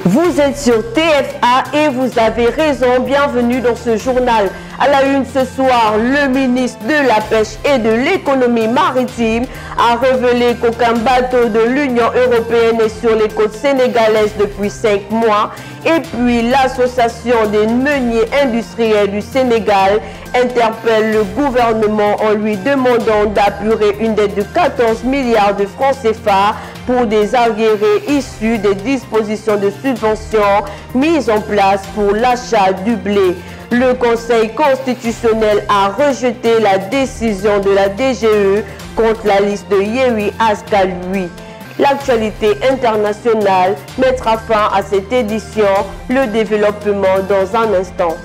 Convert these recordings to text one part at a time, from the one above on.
Vous êtes sur TFA et vous avez raison, bienvenue dans ce journal. À la une ce soir, le ministre de la Pêche et de l'Économie maritime a révélé qu'aucun bateau de l'Union européenne n'est sur les côtes sénégalaises depuis 5 mois. Et puis l'association des meuniers industriels du Sénégal interpelle le gouvernement en lui demandant d'apurer une dette de 14 milliards de francs CFA pour des arriérés issus des dispositions de subvention mises en place pour l'achat du blé. Le Conseil constitutionnel a rejeté la décision de la DGE contre la liste de Yewwi Askan Wi. L'actualité internationale mettra fin à cette édition, le développement dans un instant.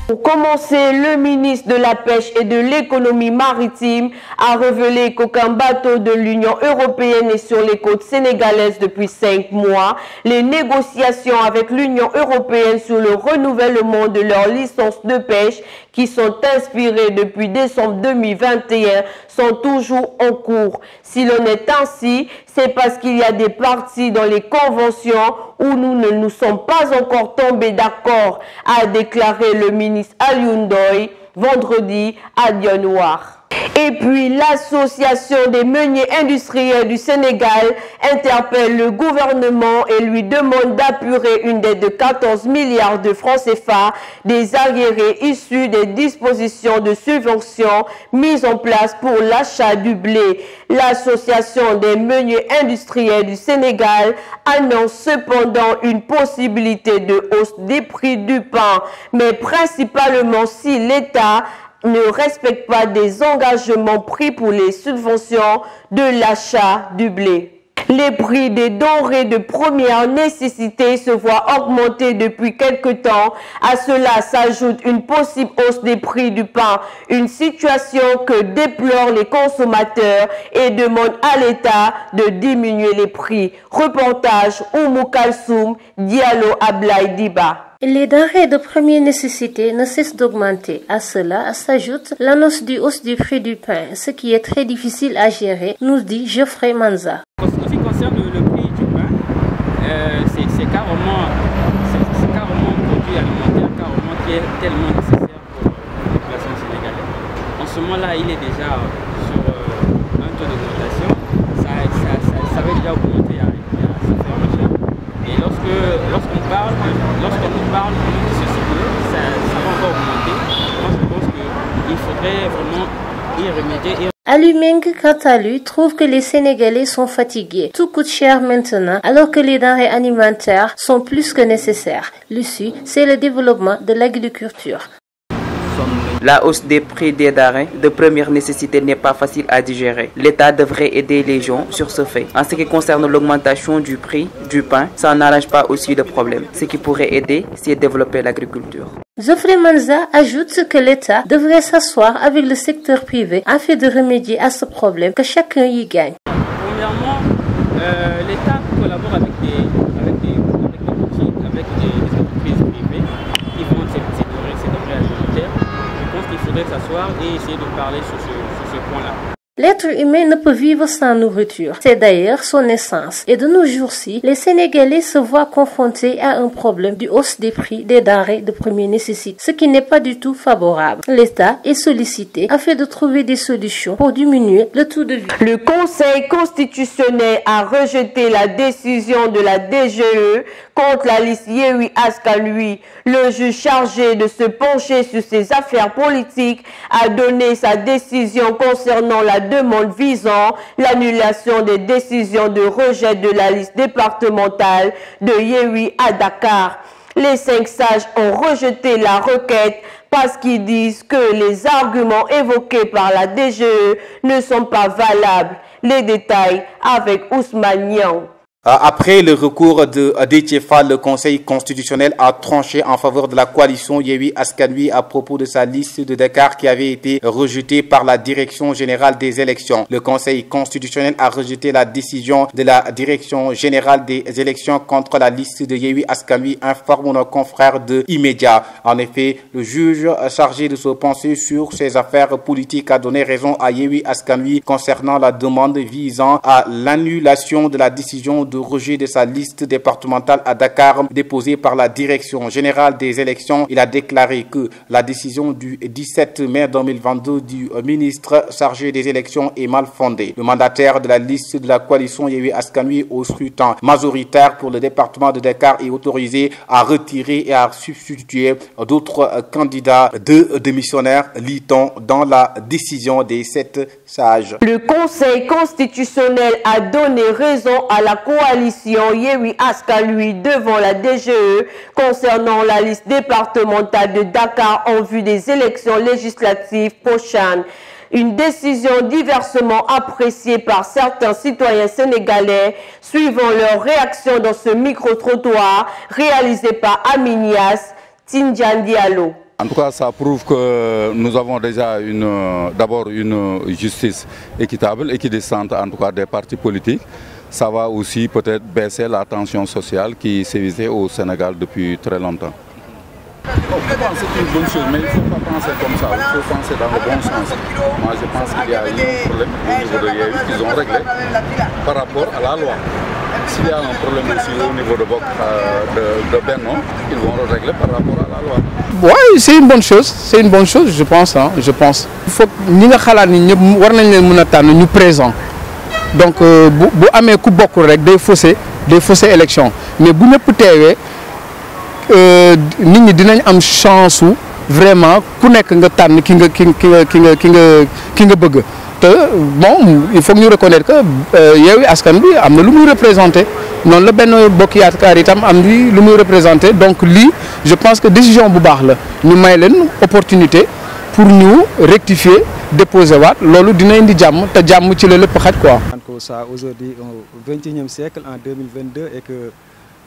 Pour commencer, le ministre de la Pêche et de l'Économie maritime a révélé qu'aucun bateau de l'Union européenne n'est sur les côtes sénégalaises depuis 5 mois. Les négociations avec l'Union européenne sur le renouvellement de leurs licences de pêche qui sont inspirées depuis décembre 2021 sont toujours en cours. Si l'on est ainsi, c'est parce qu'il y a des parties dans les conventions où nous ne nous sommes pas encore tombés d'accord, a déclaré le ministre Alioune Ndoye vendredi à Dionewar. Et puis l'association des meuniers industriels du Sénégal interpelle le gouvernement et lui demande d'apurer une dette de 14 milliards de francs CFA des arriérés issus des dispositions de subvention mises en place pour l'achat du blé. L'association des meuniers industriels du Sénégal annonce cependant une possibilité de hausse des prix du pain, mais principalement si l'État ne respecte pas des engagements pris pour les subventions de l'achat du blé. Les prix des denrées de première nécessité se voient augmenter depuis quelque temps. À cela s'ajoute une possible hausse des prix du pain, une situation que déplorent les consommateurs et demandent à l'État de diminuer les prix. Reportage Oumou Kalsoum, Diallo Ablaye Diba. Les denrées de première nécessité ne cessent d'augmenter. À cela s'ajoute l'annonce du hausse du prix du pain, ce qui est très difficile à gérer, nous dit Geoffrey Manza. En ce qui concerne le prix du pain, c'est carrément un produit alimentaire qui est tellement nécessaire pour la population sénégalaise. En ce moment-là, il est déjà sur un taux d'augmentation. Ça va déjà augmenter, ça fait un cher. Et lorsqu'on nous parle, on nous dit ceci que ça va encore augmenter. Moi, je pense qu'il faudrait vraiment y remédier. Alumeng, quant à lui, trouve que les Sénégalais sont fatigués. Tout coûte cher maintenant, alors que les denrées alimentaires sont plus que nécessaires. L'issue, c'est le développement de l'agriculture. La hausse des prix des denrées de première nécessité n'est pas facile à digérer. L'État devrait aider les gens sur ce fait. En ce qui concerne l'augmentation du prix du pain, ça n'arrange pas aussi le problème. Ce qui pourrait aider, c'est développer l'agriculture. Geoffrey Manza ajoute que l'État devrait s'asseoir avec le secteur privé afin de remédier à ce problème, que chacun y gagne. Premièrement, l'État collabore avec des boutiques, avec des entreprises privées qui vendent ces denrées alimentaires. Je pense qu'il faudrait s'asseoir et essayer de parler sur ce point-là. L'être humain ne peut vivre sans nourriture. C'est d'ailleurs son essence. Et de nos jours-ci, les Sénégalais se voient confrontés à un problème du hausse des prix des denrées de première nécessité, ce qui n'est pas du tout favorable. L'État est sollicité afin de trouver des solutions pour diminuer le coût de vie. Le Conseil constitutionnel a rejeté la décision de la DGE contre la liste Yewwi Askan Wi. Le juge chargé de se pencher sur ces affaires politiques a donné sa décision concernant la demande visant l'annulation des décisions de rejet de la liste départementale de Yewwi à Dakar. Les 5 sages ont rejeté la requête parce qu'ils disent que les arguments évoqués par la DGE ne sont pas valables. Les détails avec Ousmane Niang. Après le recours de Déthié Fall, le Conseil constitutionnel a tranché en faveur de la coalition Yewwi Askan Wi à propos de sa liste de Dakar qui avait été rejetée par la Direction générale des élections. Le Conseil constitutionnel a rejeté la décision de la Direction générale des élections contre la liste de Yewwi Askan Wi, informe nos confrères de Immédiat. En effet, le juge chargé de se pencher sur ces affaires politiques a donné raison à Yewwi Askan Wi concernant la demande visant à l'annulation de la décision de rejet de sa liste départementale à Dakar déposée par la Direction générale des élections. Il a déclaré que la décision du 17 mai 2022 du ministre chargé des élections est mal fondée. Le mandataire de la liste de la coalition Yewwi Askan Wi au scrutin majoritaire pour le département de Dakar est autorisé à retirer et à substituer d'autres candidats de démissionnaires, lit-on dans la décision des 7 sages. Le Conseil constitutionnel a donné raison à la coalition Yewwi Askan Wi devant la DGE concernant la liste départementale de Dakar en vue des élections législatives prochaines. Une décision diversement appréciée par certains citoyens sénégalais suivant leur réaction dans ce micro-trottoir réalisé par Aminias Tindian Diallo. En tout cas, ça prouve que nous avons déjà d'abord une justice équitable, équidistante en tout cas des partis politiques. Ça va aussi peut-être baisser la tension sociale qui sévissait au Sénégal depuis très longtemps. Je pense que c'est une bonne chose, mais il ne faut pas penser comme ça, il faut penser dans le bon sens. Moi je pense qu'il y a eu un problème au niveau de Yewwi qu'ils ont réglé par rapport à la loi. S'il y a un problème aussi au niveau de Benno, ils vont le régler par rapport à la loi. Oui, c'est une bonne chose, je pense. Je pense. Il faut que nous soyons présents. Donc, si amé ku bokul rek day fausser élection, mais bu ñepp téwé nit ñi dinañ am chance vraiment ku nek nga tan ki nga bëgg. Bon, il faut que nous reconnaître que Yewwi Askan Wi amna lu muy représenter, non la benn bokk yaakaar itam am lu muy représenter. Donc li je pense que décision bu baax la ñu may leen opportunité pour nous rectifier, déposer waat lolu dina indi jamm te jamm ci la lepp xaj quoi. Ça aujourd'hui au XXIe siècle en 2022 et que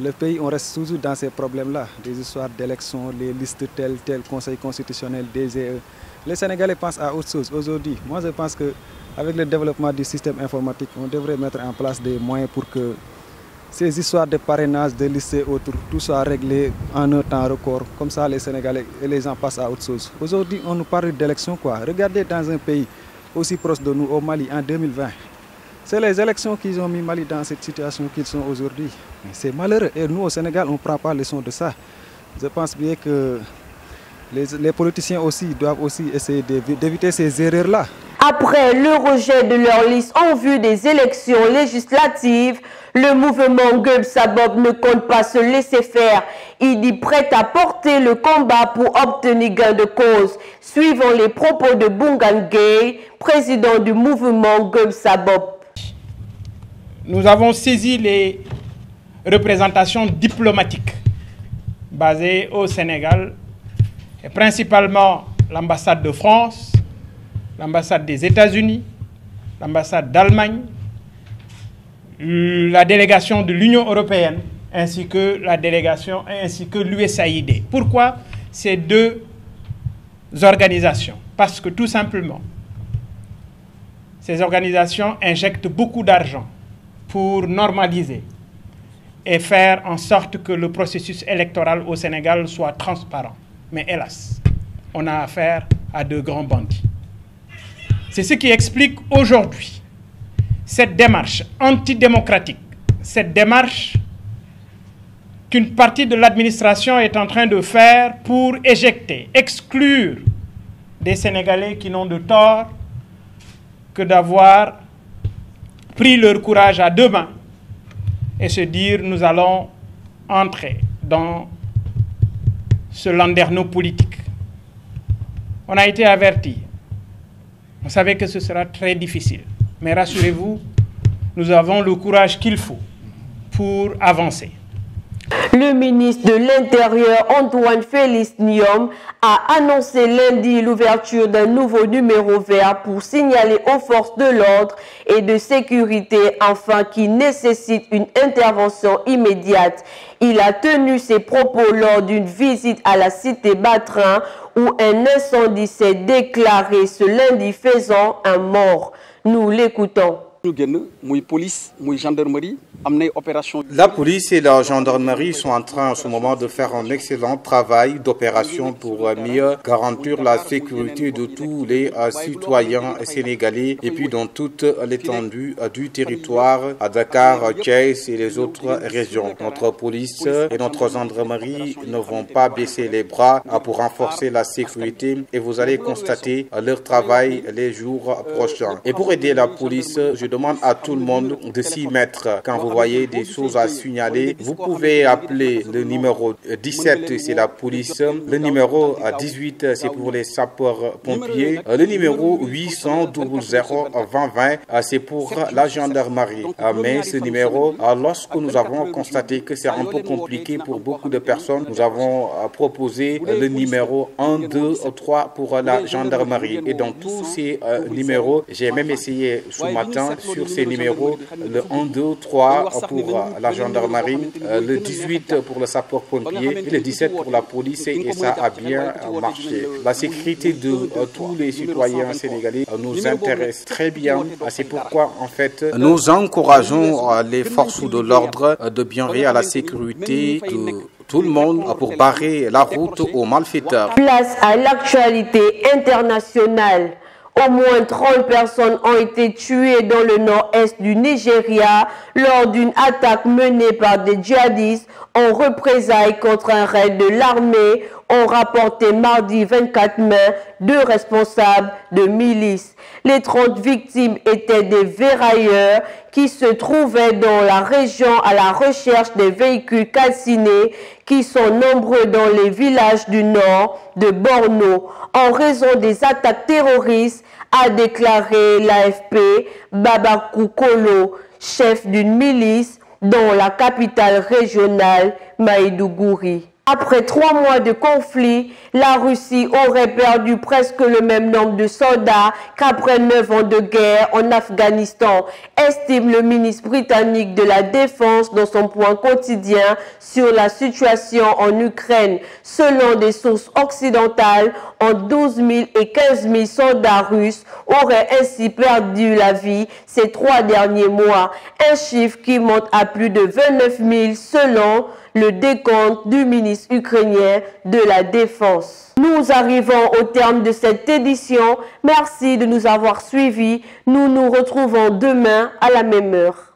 le pays on reste toujours dans ces problèmes-là, des histoires d'élections, les listes tel Conseil constitutionnel, DGE. Les Sénégalais pensent à autre chose aujourd'hui. Moi je pense qu'avec le développement du système informatique, on devrait mettre en place des moyens pour que ces histoires de parrainage, de listes et autres, tout soit réglé en un temps record. Comme ça les Sénégalais et les gens passent à autre chose. Aujourd'hui on nous parle d'élections quoi. Regardez dans un pays aussi proche de nous, au Mali en 2020. C'est les élections qui ont mis Mali dans cette situation qu'ils sont aujourd'hui. C'est malheureux et nous au Sénégal on ne prend pas leçon de ça. Je pense bien que les politiciens aussi doivent aussi essayer d'éviter ces erreurs-là. Après le rejet de leur liste en vue des élections législatives, le mouvement Gueum Sabob ne compte pas se laisser faire. Il dit prêt à porter le combat pour obtenir gain de cause. Suivant les propos de Boungane Gueye, président du mouvement Gueum Sabob. Nous avons saisi les représentations diplomatiques basées au Sénégal, et principalement l'ambassade de France, l'ambassade des États-Unis, l'ambassade d'Allemagne, la délégation de l'Union européenne, ainsi que la délégation, ainsi que l'USAID. Pourquoi ces deux organisations? Parce que tout simplement, ces organisations injectent beaucoup d'argent pour normaliser et faire en sorte que le processus électoral au Sénégal soit transparent. Mais hélas, on a affaire à de grands bandits. C'est ce qui explique aujourd'hui cette démarche antidémocratique, cette démarche qu'une partie de l'administration est en train de faire pour éjecter, exclure des Sénégalais qui n'ont de tort que d'avoir pris leur courage à deux mains et se dire nous allons entrer dans ce landerneau politique. On a été avertis. On savait que ce sera très difficile. Mais rassurez-vous, nous avons le courage qu'il faut pour avancer. Le ministre de l'Intérieur, Antoine Félix Nyom, a annoncé lundi l'ouverture d'un nouveau numéro vert pour signaler aux forces de l'ordre et de sécurité afin qui nécessite une intervention immédiate. Il a tenu ses propos lors d'une visite à la cité Batrin où un incendie s'est déclaré ce lundi faisant un mort. Nous l'écoutons. La police et la gendarmerie sont en train en ce moment de faire un excellent travail d'opération pour mieux garantir la sécurité de tous les citoyens sénégalais et puis dans toute l'étendue du territoire à Dakar, Thiès et les autres régions. Notre police et notre gendarmerie ne vont pas baisser les bras pour renforcer la sécurité et vous allez constater leur travail les jours prochains. Et pour aider la police, je demande à tout le monde de s'y mettre. Quand vous voyez des choses à signaler, vous pouvez appeler le numéro 17, c'est la police. Le numéro 18, c'est pour les sapeurs-pompiers. Le numéro 800 00 2020, c'est pour la gendarmerie. Mais ce numéro, lorsque nous avons constaté que c'est un peu compliqué pour beaucoup de personnes, nous avons proposé le numéro 1, 2, 3 pour la gendarmerie. Et dans tous ces numéros, j'ai même essayé ce matin sur ces numéros, le 1, 2, 3 pour la gendarmerie, le 18 pour le sapeur-pompier et le 17 pour la police et ça a bien marché. La sécurité de tous les citoyens sénégalais nous intéresse très bien. C'est pourquoi en fait nous encourageons les forces de l'ordre de bien veiller à la sécurité de tout le monde pour barrer la route aux malfaiteurs. Place à l'actualité internationale. Au moins 30 personnes ont été tuées dans le nord-est du Nigeria lors d'une attaque menée par des djihadistes en représailles contre un raid de l'armée, ont rapporté mardi 24 mai 2 responsables de milices. Les 30 victimes étaient des vérailleurs qui se trouvaient dans la région à la recherche des véhicules calcinés qui sont nombreux dans les villages du nord de Borno en raison des attaques terroristes, a déclaré l'AFP Babakou Kolo, chef d'une milice dans la capitale régionale Maïdougouri. Après 3 mois de conflit, la Russie aurait perdu presque le même nombre de soldats qu'après 9 ans de guerre en Afghanistan, estime le ministre britannique de la Défense dans son point quotidien sur la situation en Ukraine. Selon des sources occidentales, entre 12 000 et 15 000 soldats russes auraient ainsi perdu la vie ces 3 derniers mois, un chiffre qui monte à plus de 29 000 selon le décompte du ministre ukrainien de la Défense. Nous arrivons au terme de cette édition. Merci de nous avoir suivis. Nous nous retrouvons demain à la même heure.